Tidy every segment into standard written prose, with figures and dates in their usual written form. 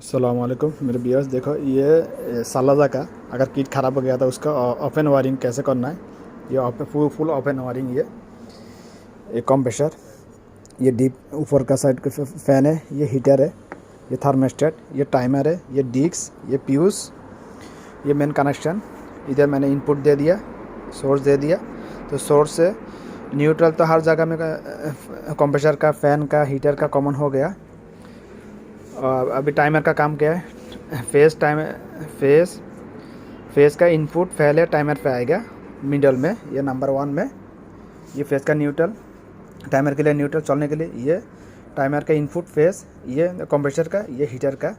अस्सलामुअलैकुम मेरे व्यूअर्स। देखो ये सालाजा का अगर किट ख़राब हो गया था उसका ओपन वायरिंग कैसे करना है। ये फुल ओपन वायरिंग। ये कंप्रेसर, ये डीप ऊपर का साइड का फ़ैन है, ये हीटर है, ये थर्मोस्टेट, ये टाइमर है, ये डिस्क, ये फ्यूज़, ये मेन कनेक्शन। इधर मैंने इनपुट दे दिया, सोर्स दे दिया। तो सोर्स से न्यूट्रल तो हर जगह में कंप्रेसर का, फ़ैन का, हीटर का कॉमन हो गया। और अभी टाइमर का काम क्या है, फेस का इनपुट पहले टाइमर पे आएगा मिडल में, ये नंबर 1 में। ये फेस का न्यूट्रल, टाइमर के लिए न्यूट्रल चलने के लिए ये टाइमर का इनपुट फेस, ये कंप्रेसर का, ये हीटर का।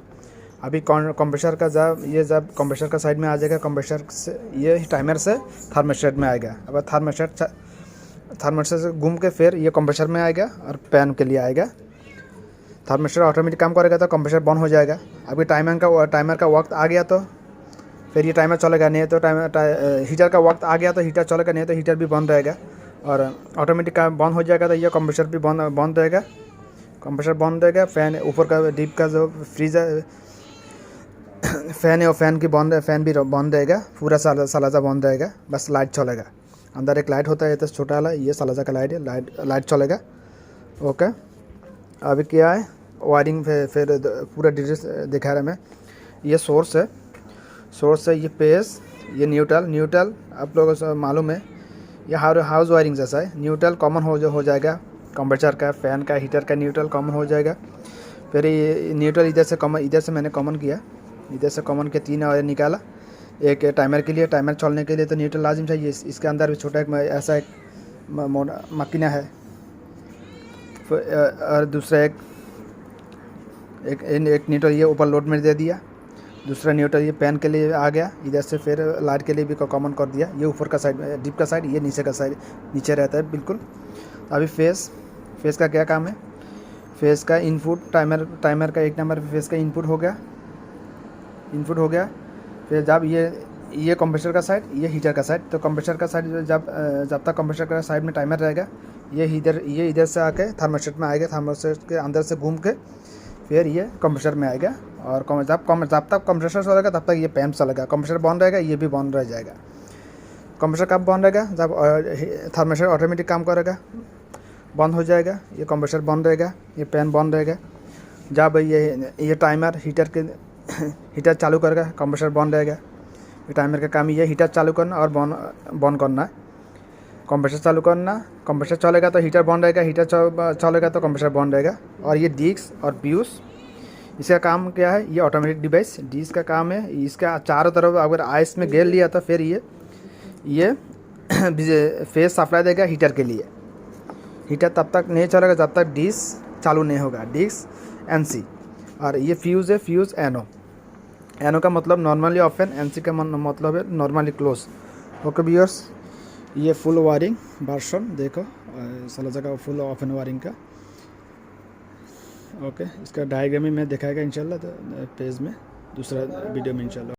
अभी कंप्रेसर का जब कंप्रेसर का साइड में आ जाएगा, कंप्रेसर से ये टाइमर से थर्मोस्टेट में आएगा। अब थर्मोस्टेट से घूम के फिर ये कंप्रेसर में आएगा और फैन के लिए आएगा। थर्मोस्टेट ऑटोमेटिक काम करेगा तो कंप्रेसर बंद हो जाएगा। अभी टाइमर का वक्त आ गया तो फिर ये टाइमर चलेगा, नहीं तो हीटर का वक्त आ गया तो हीटर चलेगा, नहीं तो हीटर भी बंद रहेगा। और ऑटोमेटिक काम बंद हो जाएगा तो ये कंप्रेसर भी बंद रहेगा। कंप्रेसर बंद रहेगा। फ़ैन ऊपर का डीप का जो फ्रीजर फ़ैन है वो फ़ैन भी बंद रहेगा। पूरा सालाजा बंद रहेगा, बस लाइट चलेगा। अंदर एक लाइट होता है, तो छोटा वाला, ये सालाजा का लाइट है, लाइट चलेगा। ओके, अभी क्या है वायरिंग फिर पूरा डिटेल्स दिखा रहा मैं। ये सोर्स है, ये पेस, ये न्यूट्रल आप लोगों को मालूम है, ये हाउस वायरिंग जैसा है। न्यूट्रल कॉमन हो जाएगा, कंप्रेसर का, फ़ैन का, हीटर का न्यूट्रल कॉमन हो जाएगा। फिर ये न्यूट्रल इधर से मैंने कॉमन किया, इधर से कॉमन के 3 वायर निकाला। एक टाइमर के लिए, टाइमर चलने के लिए तो न्यूट्रल लाजिम चाहिए। इसके अंदर भी छोटा ऐसा एक मकीना है। और दूसरा एक न्यूट्रल ये ऊपर लोड में दे दिया। दूसरा न्यूट्रल ये पैन के लिए आ गया। इधर से फिर लाइट के लिए भी कॉमन कर दिया। ये ऊपर का साइड, डिप का साइड, ये नीचे का साइड, नीचे रहता है बिल्कुल। अभी फेस का क्या काम है। फेस का इनपुट टाइमर का 1 नंबर फेस का इनपुट हो गया। फिर जब ये कंप्रेसर का साइड, ये हीटर का साइड। तो कंप्रेसर का साइड जब तक कंप्रेसर का साइड में टाइमर रहेगा, ये इधर से आके थर्मोस्टेट में आएगा। थर्मोस्टेट के अंदर से घूम के फिर ये कंप्रेसर में आएगा। और जब तक कंप्रेसर चलेगा तब तक ये पैम्प चलेगा। कंप्रेसर बंद रहेगा, ये भी बंद रह जाएगा। कंप्रेसर कब बंद रहेगा, जब थर्मोस्टेट ऑटोमेटिक काम करेगा, बंद हो जाएगा। ये कंप्रेसर बंद रहेगा, ये पैन बंद रहेगा। जब ये टाइमर हीटर चालू करेगा, कंप्रेसर बंद रहेगा। ये टाइमर का काम ये हीटर चालू करना और बंद करना है। कंप्रेसर चालू करना, कंप्रेसर चलेगा तो हीटर बंद रहेगा, हीटर चलेगा तो कंप्रेसर बंद रहेगा। और ये डिस्क और फ्यूज़, इसका काम क्या है, ये ऑटोमेटिक डिवाइस डिस्क का काम है। इसका चारों तरफ अगर आइस में घेर लिया तो फिर ये फेस सप्लाई देगा हीटर के लिए। हीटर तब तक नहीं चलेगा जब तक डिस्क चालू नहीं होगा, डिस्क NC। और ये फ्यूज़ है, फ्यूज़ NO का मतलब नॉर्मली ओपन, NC का मतलब है नॉर्मली क्लोज। ओके व्यूअर्स, ये फुल वायरिंग वर्जन देखो, सालाजा का फुल ओपन वायरिंग का। ओके, इसका डायग्राम में दिखाएगा इंशाल्लाह तो पेज में, दूसरा वीडियो में इंशाल्लाह।